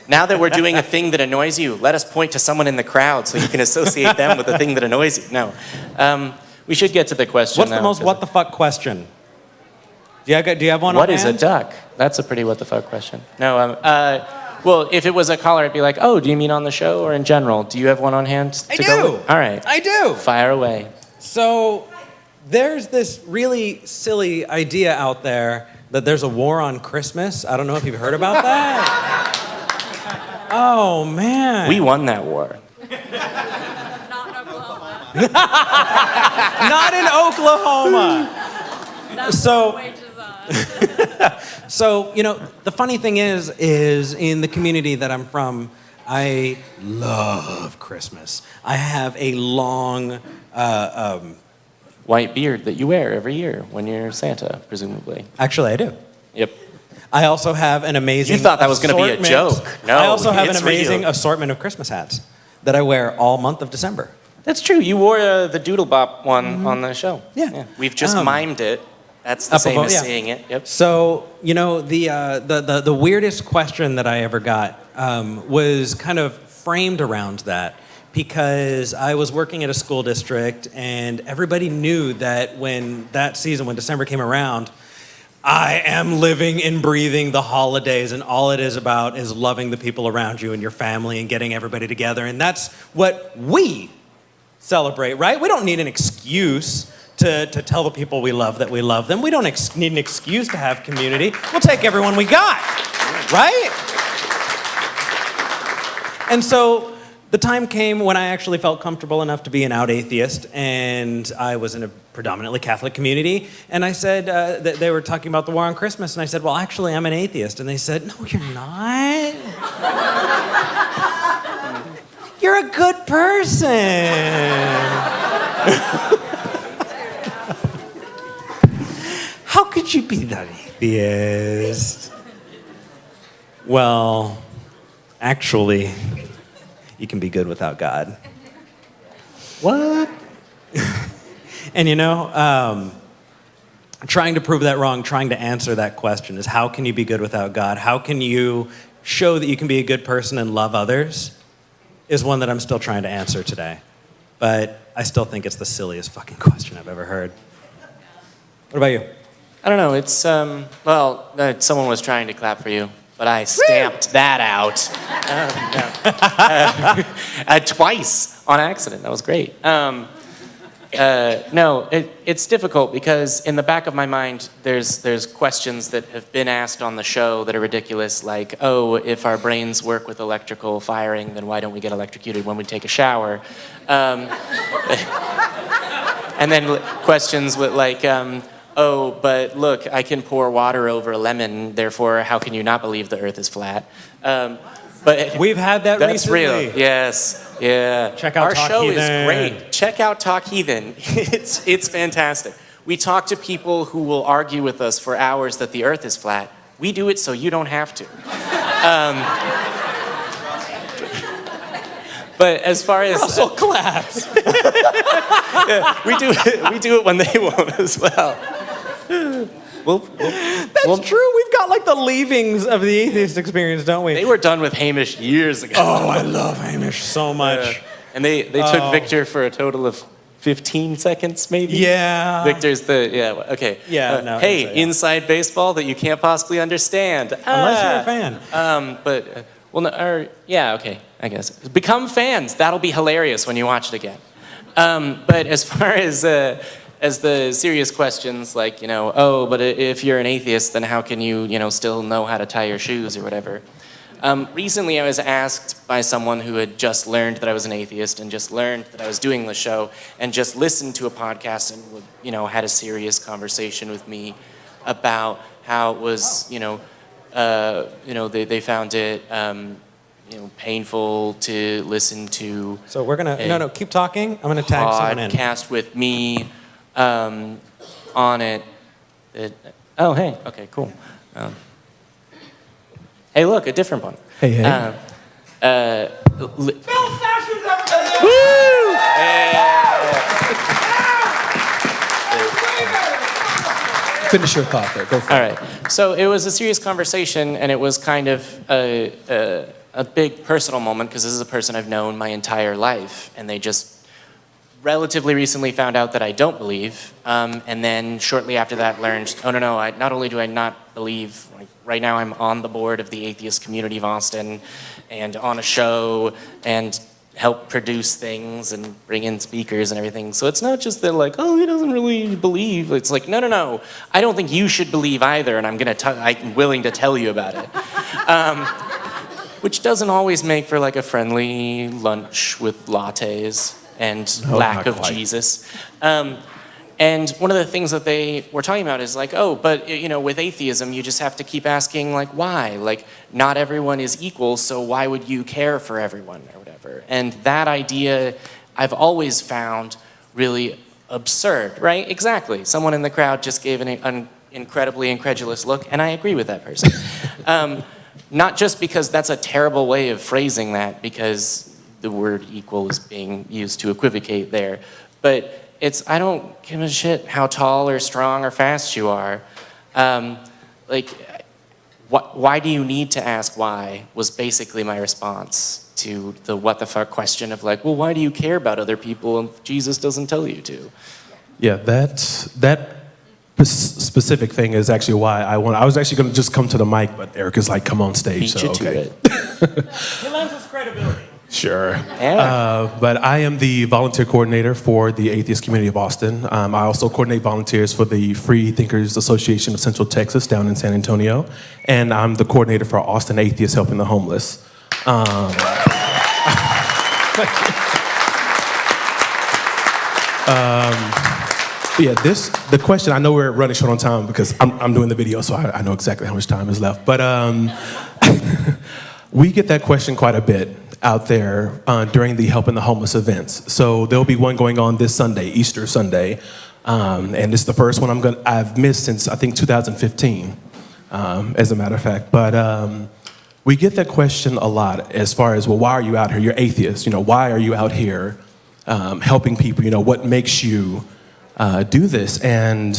Now that we're doing a thing that annoys you, let us point to someone in the crowd so you can associate them with the thing that annoys you. No. We should get to the question. What's the most what the fuck question? Do you have one What on is a hand? duck? That's a pretty what the fuck question. No, well, if it was a caller, I'd be like, oh, do you mean on the show or in general? Do you have one on hand to I go do. with? All right. I do. Fire away. So there's this really silly idea out there that there's a war on Christmas. I don't know if you've heard about that. Oh, man. We won that war. Not in Oklahoma. So, so, you know, the funny thing is in the community that I'm from, I love Christmas. I have a long, White beard that you wear every year when you're Santa, presumably. actually I do. Yep. I also have an amazing You thought that was gonna be a assortment- joke. No, I also have an it's amazing real. assortment of Christmas hats that I wear all month of December. That's true. You wore the Doodle Bop one on the show. Yeah. We've just mimed it. That's the Up same above, as yeah. seeing it. Yep. So, you know, the weirdest question that I ever got was kind of framed around that because I was working at a school district and everybody knew that when that season, when December came around, I am living and breathing the holidays, and all it is about is loving the people around you and your family and getting everybody together. And that's what we celebrate, right? We don't need an excuse to tell the people we love that we love them. We don't need an excuse to have community. We'll take everyone we got, right? And so the time came when I actually felt comfortable enough to be an out atheist, and I was in a predominantly Catholic community, and I said, that they were talking about the war on Christmas, and I said, well, actually, I'm an atheist. And they said, no, you're not. You're a good person. How could you be that atheist? Well, actually, you can be good without God. What? And you know, trying to prove that wrong, trying to answer that question is how can you be good without God? How can you show that you can be a good person and love others? Is one that I'm still trying to answer today. But I still think it's the silliest fucking question I've ever heard. What about you? I don't know. It's someone was trying to clap for you, but I stamped that out twice on accident. That was great. No, it's difficult because in the back of my mind, there's questions that have been asked on the show that are ridiculous, like, oh, if our brains work with electrical firing, then why don't we get electrocuted when we take a shower? And then questions with like, oh, but look, I can pour water over a lemon, therefore how can you not believe the earth is flat? But We've had that that's recently. real. Yes. Yeah. Check out Our Talk show Heathen. is great. Check out Talk Heathen. It's fantastic. We talk to people who will argue with us for hours that the earth is flat. We do it so you don't have to. But as far as Russell claps. we do it when they won't as well. That's true. We've got like the leavings of the atheist experience, don't we? They were done with Hamish years ago. Oh, I love Hamish so much. And they took Victor for a total of 15 seconds, maybe? Yeah. Victor's okay. Yeah, no, hey, yeah. inside baseball that you can't possibly understand. Unless you're a fan. Okay, I guess. Become fans. That'll be hilarious when you watch it again. But as far as the serious questions, like, but if you're an atheist, then how can you, still know how to tie your shoes or whatever? Recently, I was asked by someone who had just learned that I was an atheist and just learned that I was doing the show and just listened to a podcast and had a serious conversation with me about how it was, they found it, painful to listen to. So we're gonna keep talking. I'm gonna tag someone in. Podcast with me on it. Oh, hey. Okay, cool. Hey, look, a different one. Hey. Woo! Finish your thought there. Go for it. All right. So it was a serious conversation, and it was kind of a big personal moment because this is a person I've known my entire life, and they just relatively recently found out that I don't believe, and then shortly after that learned, oh, no, not only do I not believe, like, right now I'm on the board of the Atheist Community of Austin and on a show and help produce things and bring in speakers and everything. So it's not just that, like, oh, he doesn't really believe. It's like, no, I don't think you should believe either, and I'm willing to tell you about it. Which doesn't always make for like a friendly lunch with lattes and lack of Jesus. And one of the things that they were talking about is like, but with atheism, you just have to keep asking, like, why? Like, not everyone is equal, so why would you care for everyone or whatever? And that idea I've always found really absurd, right? Exactly. Someone in the crowd just gave an incredibly incredulous look, and I agree with that person. Not just because that's a terrible way of phrasing that, because the word equal is being used to equivocate there, but I don't give a shit how tall or strong or fast you are. Why do you need to ask why was basically my response to the what the fuck question of like, well, why do you care about other people if Jesus doesn't tell you to? Yeah, that specific thing is actually why I was actually going to just come to the mic, but Eric is like, come on stage. Beat you to it. He lends us credibility. Sure. Yeah. But I am the volunteer coordinator for the Atheist Community of Austin. I also coordinate volunteers for the Free Thinkers Association of Central Texas down in San Antonio. And I'm the coordinator for Austin Atheists Helping the Homeless. The question, I know we're running short on time because I'm doing the video, so I know exactly how much time is left. But we get that question quite a bit out there during the Helping the Homeless events. So there'll be one going on this Sunday, Easter Sunday, and it's the first one I've missed since I think 2015, as a matter of fact. But we get that question a lot as far as, well, why are you out here? You're atheist. Why are you out here helping people? What makes you do this? And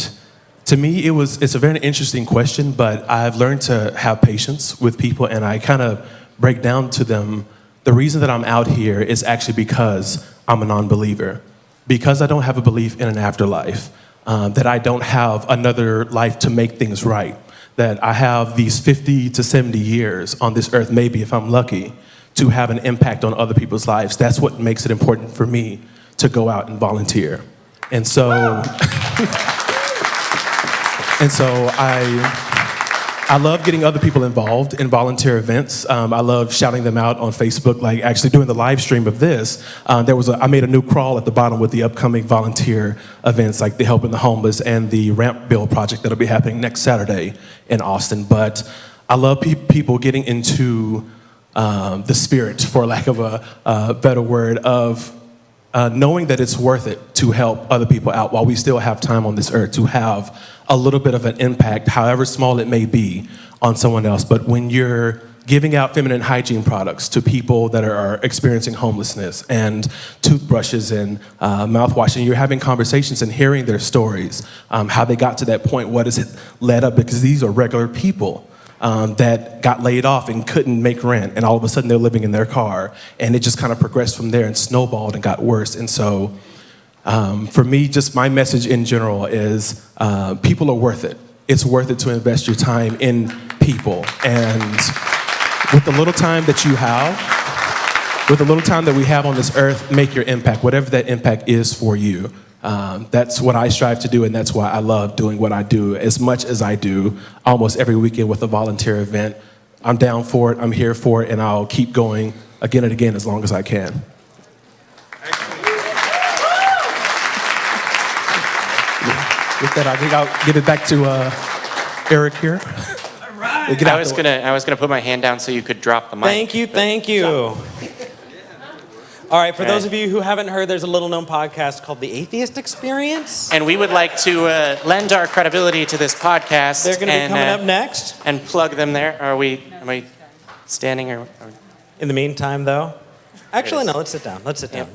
to me, it's a very interesting question, but I've learned to have patience with people, and I kind of break down to them the reason that I'm out here is actually because I'm a non-believer, because I don't have a belief in an afterlife, that I don't have another life to make things right, that I have these 50 to 70 years on this earth, maybe if I'm lucky, to have an impact on other people's lives. That's what makes it important for me to go out and volunteer. And so, I love getting other people involved in volunteer events. I love shouting them out on Facebook, like actually doing the live stream of this. I made a new crawl at the bottom with the upcoming volunteer events, like the Helping the Homeless and the Ramp Build project that'll be happening next Saturday in Austin. But I love people getting into the spirit, for lack of a better word, of knowing that it's worth it to help other people out while we still have time on this earth, to have a little bit of an impact, however small it may be, on someone else. But when you're giving out feminine hygiene products to people that are experiencing homelessness, and toothbrushes and mouthwash, and you're having conversations and hearing their stories, how they got to that point, what has led up, because these are regular people that got laid off and couldn't make rent, and all of a sudden they're living in their car, and it just kind of progressed from there and snowballed and got worse. And so for me, just my message in general is people are worth it. It's worth it to invest your time in people. And with the little time that you have, with the little time that we have on this earth, make your impact, whatever that impact is for you. That's what I strive to do, and that's why I love doing what I do as much as I do almost every weekend with a volunteer event. I'm down for it, I'm here for it, and I'll keep going again and again as long as I can. With that, I think I'll give it back to Eric here. I was gonna put my hand down so you could drop the mic. Thank you. All right, for those of you who haven't heard, there's a little-known podcast called The Atheist Experience. And we would like to lend our credibility to this podcast. They're going to be coming up next. And plug them there. Am I standing or? In the meantime, though, actually, no. Let's sit down. Let's sit down.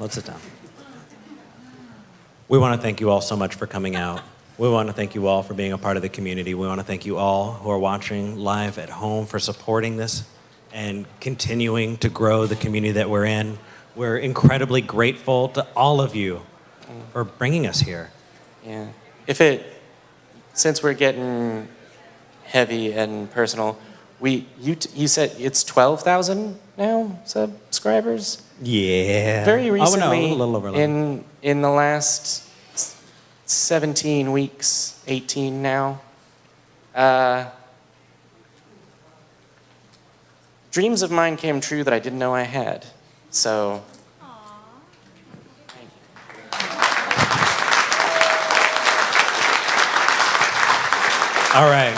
We want to thank you all so much for coming out. We want to thank you all for being a part of the community. We want to thank you all who are watching live at home for supporting this and continuing to grow the community that we're in. We're incredibly grateful to all of you for bringing us here. Yeah. Since we're getting heavy and personal, you said it's 12,000 now subscribers? Yeah. Very recently, a little over 11. in the last 17 weeks, 18 now, dreams of mine came true that I didn't know I had. So, thank you. All right.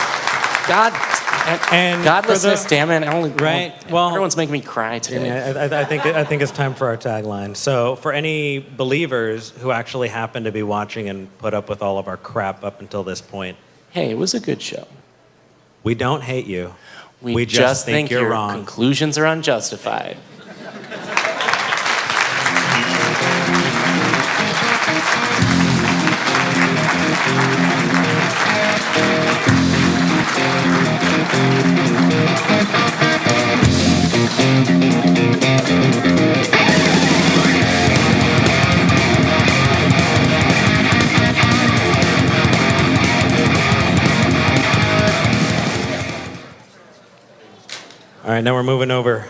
Godlessness, damn it! Everyone's making me cry today. Yeah, I think it's time for our tagline. So, for any believers who actually happen to be watching and put up with all of our crap up until this point, hey, it was a good show. We don't hate you. We just think you're your wrong. conclusions are unjustified. All right, now we're moving over